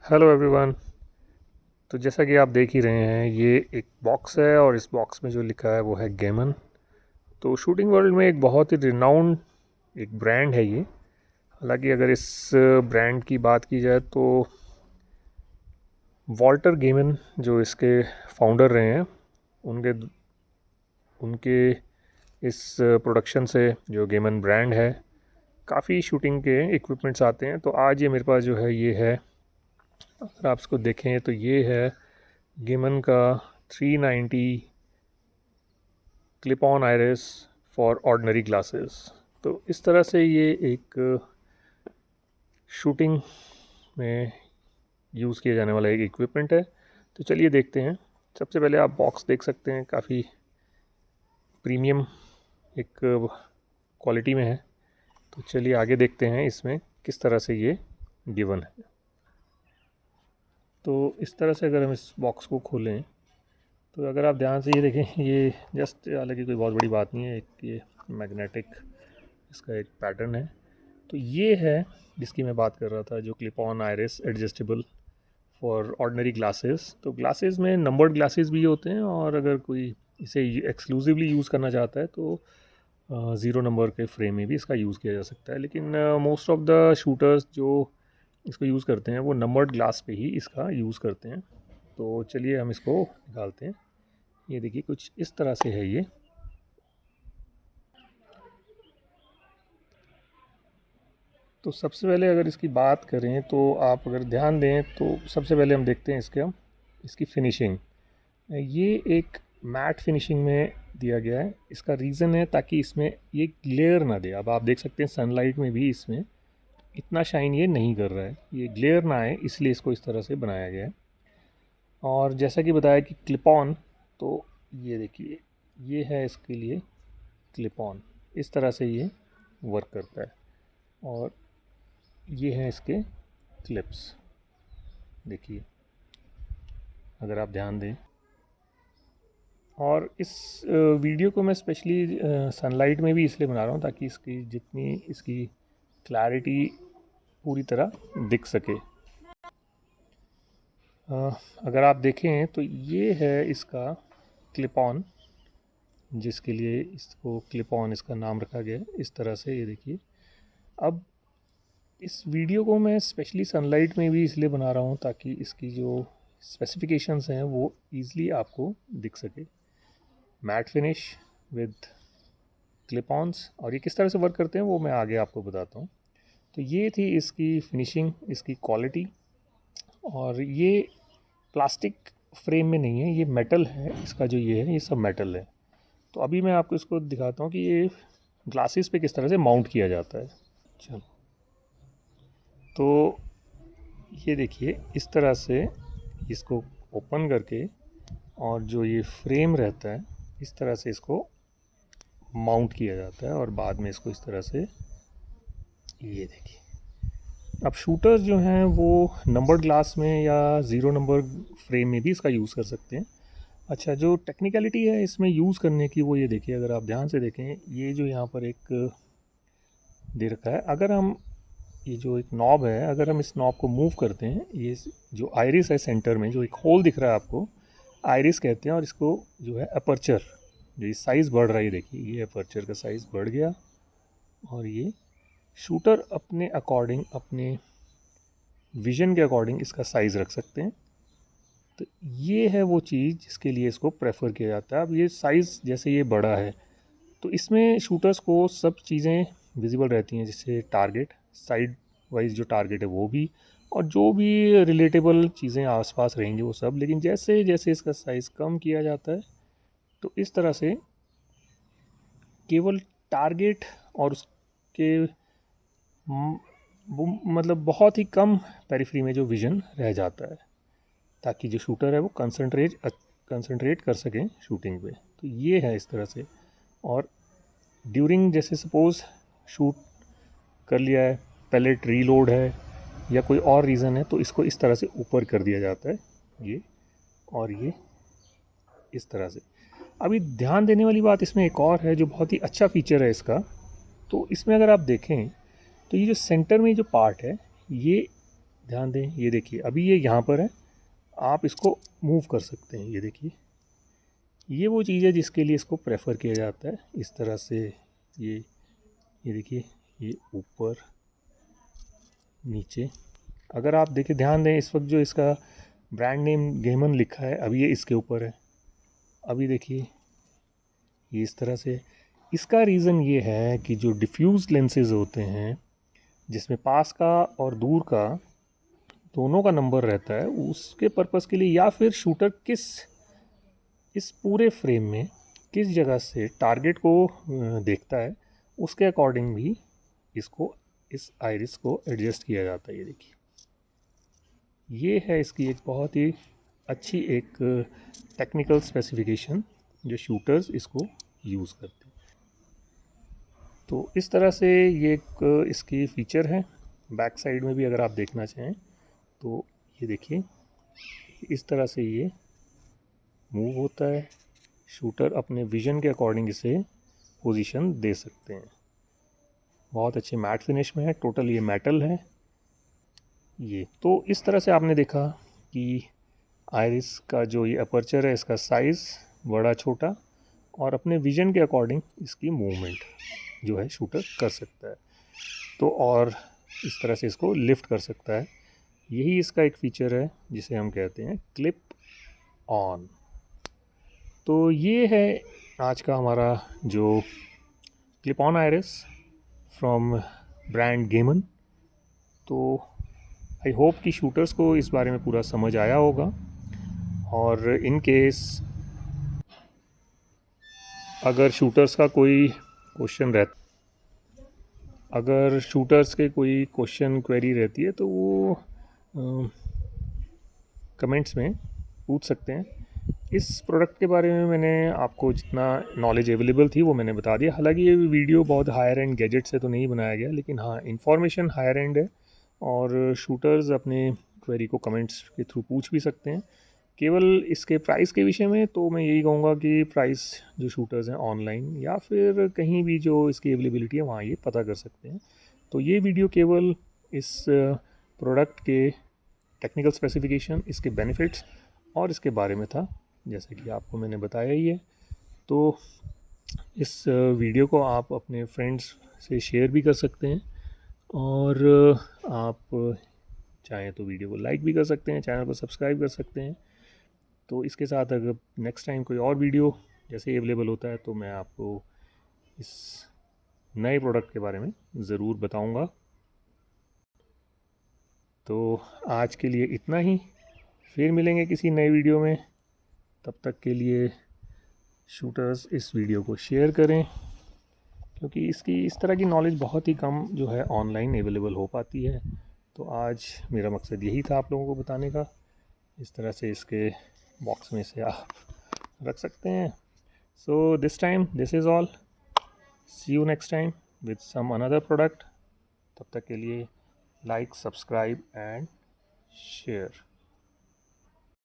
Hello everyone. तो जैसा कि आप देख ही रहे हैं, ये एक बॉक्स है और इस बॉक्स में जो लिखा है वो है गेमन। तो शूटिंग वर्ल्ड में एक बहुत ही रिनाउंड एक ब्रांड है ये। हालांकि अगर इस ब्रांड की बात की जाए तो वॉल्टर गेमन जो इसके फाउंडर रहे हैं, उनके उनके इस प्रोडक्शन से जो गेमन ब्रांड है, काफ़ी शूटिंग के इक्विपमेंट्स आते हैं। तो आज ये मेरे पास जो है ये है, अगर आप इसको देखें तो ये है गेमन का 390 clip on iris for ordinary glasses. तो इस तरह से ये एक शूटिंग में यूज़ किया जाने वाला एक इक्विपमेंट है। तो चलिए देखते हैं। सबसे पहले आप बॉक्स देख सकते हैं, काफ़ी प्रीमियम एक क्वालिटी में है। तो चलिए आगे देखते हैं इसमें किस तरह से ये गिवन है। तो इस तरह से अगर हम इस बॉक्स को खोलें तो अगर आप ध्यान से ये देखें, ये जस्ट, हालांकि कोई बहुत बड़ी बात नहीं है, एक ये मैग्नेटिक इसका एक पैटर्न है। तो ये है जिसकी मैं बात कर रहा था, जो clip on iris adjustable for ordinary glasses. तो ग्लासेस में नंबर्ड ग्लासेस भी होते हैं, और अगर कोई इसे एक्सक्लूसिवली यूज़ करना चाहता है तो ज़ीरो नंबर के फ्रेम में भी इसका यूज़ किया जा सकता है। लेकिन मोस्ट ऑफ द शूटर्स जो इसको यूज़ करते हैं वो नंबर्ड ग्लास पे ही इसका यूज़ करते हैं। तो चलिए हम इसको निकालते हैं। ये देखिए कुछ इस तरह से है ये। तो सबसे पहले अगर इसकी बात करें तो आप अगर ध्यान दें तो सबसे पहले हम देखते हैं इसकी फिनिशिंग। ये एक मैट फिनिशिंग में दिया गया है। इसका रीज़न है ताकि इसमें ये ग्लेयर ना दे। अब आप देख सकते हैं सनलाइट में भी इसमें इतना शाइन ये नहीं कर रहा है, ये ग्लेयर ना आए इसलिए इसको इस तरह से बनाया गया है। और जैसा कि बताया कि क्लिप ऑन, तो ये देखिए ये है इसके लिए क्लिप ऑन, इस तरह से ये वर्क करता है। और ये हैं इसके क्लिप्स, देखिए अगर आप ध्यान दें। और इस वीडियो को मैं स्पेशली सनलाइट में भी इसलिए बना रहा हूँ ताकि इसकी जितनी इसकी क्लैरिटी पूरी तरह दिख सके। अगर आप देखें तो ये है इसका क्लिप ऑन, जिसके लिए इसको क्लिप ऑन इसका नाम रखा गया है। इस तरह से ये देखिए। अब इस वीडियो को मैं स्पेशली सनलाइट में भी इसलिए बना रहा हूँ ताकि इसकी जो स्पेसिफिकेशंस हैं वो ईज़िली आपको दिख सके। मैट फिनिश विद क्लिप ऑन्स, और ये किस तरह से वर्क करते हैं वो मैं आगे आपको बताता हूँ। तो ये थी इसकी फिनिशिंग, इसकी क्वालिटी। और ये प्लास्टिक फ्रेम में नहीं है, ये मेटल है। इसका जो ये है ये सब मेटल है। तो अभी मैं आपको इसको दिखाता हूँ कि ये ग्लासेस पे किस तरह से माउंट किया जाता है। चलो, तो ये देखिए इस तरह से इसको ओपन करके, और जो ये फ्रेम रहता है इस तरह से इसको माउंट किया जाता है, और बाद में इसको इस तरह से, ये देखिए। अब शूटर्स जो हैं वो नंबर्ड ग्लास में या ज़ीरो नंबर फ्रेम में भी इसका यूज़ कर सकते हैं। अच्छा, जो टेक्निकलिटी है इसमें यूज़ करने की वो ये देखिए, अगर आप ध्यान से देखें, ये जो यहाँ पर एक दे रखा है, अगर हम ये जो एक नॉब है, अगर हम इस नॉब को मूव करते हैं, ये जो आइरिस है सेंटर में जो एक होल दिख रहा है आपको, आइरिस कहते हैं। और इसको जो है अपर्चर, जो ये साइज़ बढ़ रहा है, देखिए ये अपर्चर का साइज़ बढ़ गया। और ये शूटर अपने अकॉर्डिंग, अपने विज़न के अकॉर्डिंग इसका साइज़ रख सकते हैं। तो ये है वो चीज़ जिसके लिए इसको प्रेफर किया जाता है। अब ये साइज़ जैसे ये बड़ा है तो इसमें शूटर्स को सब चीज़ें विजिबल रहती हैं, जैसे टारगेट, साइड वाइज जो टारगेट है वो भी, और जो भी रिलेटेबल चीज़ें आसपास रहेंगी वो सब। लेकिन जैसे जैसे इसका साइज़ कम किया जाता है तो इस तरह से केवल टारगेट और उसके मतलब बहुत ही कम पेरिफेरी में जो विज़न रह जाता है, ताकि जो शूटर है वो कंसंट्रेट कर सकें शूटिंग पे। तो ये है इस तरह से। और ड्यूरिंग, जैसे सपोज़ शूट कर लिया है, पैलेट रीलोड है या कोई और रीज़न है, तो इसको इस तरह से ऊपर कर दिया जाता है ये, और ये इस तरह से। अभी ध्यान देने वाली बात इसमें एक और है जो बहुत ही अच्छा फीचर है इसका। तो इसमें अगर आप देखें तो ये जो सेंटर में जो पार्ट है, ये ध्यान दें, ये देखिए अभी ये यहाँ पर है, आप इसको मूव कर सकते हैं। ये देखिए, ये वो चीज़ है जिसके लिए इसको प्रेफर किया जाता है। इस तरह से ये देखिए, ये ऊपर नीचे। अगर आप देखें, ध्यान दें, इस वक्त जो इसका ब्रांड नेम गेमन लिखा है, अभी ये इसके ऊपर है। अभी देखिए ये इस तरह से। इसका रीज़न ये है कि जो डिफ्यूज़ लेंसेज होते हैं, जिसमें पास का और दूर का दोनों का नंबर रहता है, उसके पर्पज़ के लिए, या फिर शूटर इस पूरे फ्रेम में किस जगह से टारगेट को देखता है, उसके अकॉर्डिंग भी इसको, इस आइरिस को एडजस्ट किया जाता है। ये देखिए, ये है इसकी एक बहुत ही अच्छी एक टेक्निकल स्पेसिफिकेशन जो शूटर्स इसको यूज़ करते हैं। तो इस तरह से ये एक इसकी फ़ीचर है। बैक साइड में भी अगर आप देखना चाहें तो ये देखिए, इस तरह से ये मूव होता है। शूटर अपने विज़न के अकॉर्डिंग इसे पोजीशन दे सकते हैं। बहुत अच्छे मैट फिनिश में है, टोटल ये मेटल है। ये तो इस तरह से आपने देखा कि आइरिस का जो ये अपर्चर है, इसका साइज़ बड़ा छोटा, और अपने विज़न के अकॉर्डिंग इसकी मूवमेंट जो है शूटर कर सकता है। तो और इस तरह से इसको लिफ्ट कर सकता है। यही इसका एक फ़ीचर है जिसे हम कहते हैं क्लिप ऑन। तो ये है आज का हमारा जो clip on iris from brand gammon. तो आई होप कि शूटर्स को इस बारे में पूरा समझ आया होगा। और इन केस अगर शूटर्स का कोई क्वेश्चन अगर शूटर्स के कोई क्वेश्चन क्वेरी रहती है तो वो कमेंट्स में पूछ सकते हैं। इस प्रोडक्ट के बारे में मैंने आपको जितना नॉलेज अवेलेबल थी वो मैंने बता दिया। हालांकि ये वीडियो बहुत हायर एंड गैजेट से तो नहीं बनाया गया, लेकिन हाँ, इन्फॉर्मेशन हायर एंड है और शूटर्स अपने क्वेरी को कमेंट्स के थ्रू पूछ भी सकते हैं। केवल इसके प्राइस के विषय में तो मैं यही कहूँगा कि प्राइस जो शूटर्स हैं ऑनलाइन या फिर कहीं भी जो इसकी अवेलेबिलिटी है वहाँ ये पता कर सकते हैं। तो ये वीडियो केवल इस प्रोडक्ट के टेक्निकल स्पेसिफिकेशन, इसके बेनिफिट्स और इसके बारे में था, जैसे कि आपको मैंने बताया ही है। तो इस वीडियो को आप अपने फ्रेंड्स से शेयर भी कर सकते हैं और आप चाहें तो वीडियो को लाइक भी कर सकते हैं, चैनल को सब्सक्राइब कर सकते हैं। तो इसके साथ अगर नेक्स्ट टाइम कोई और वीडियो जैसे अवेलेबल होता है तो मैं आपको इस नए प्रोडक्ट के बारे में ज़रूर बताऊंगा। तो आज के लिए इतना ही, फिर मिलेंगे किसी नए वीडियो में। तब तक के लिए शूटर्स इस वीडियो को शेयर करें, क्योंकि इसकी इस तरह की नॉलेज बहुत ही कम जो है ऑनलाइन अवेलेबल हो पाती है। तो आज मेरा मकसद यही था आप लोगों को बताने का। इस तरह से इसके बॉक्स में से आप रख सकते हैं। So this time this is all. See you next time with some another product. तब तक के लिए लाइक, सब्सक्राइब एंड शेयर।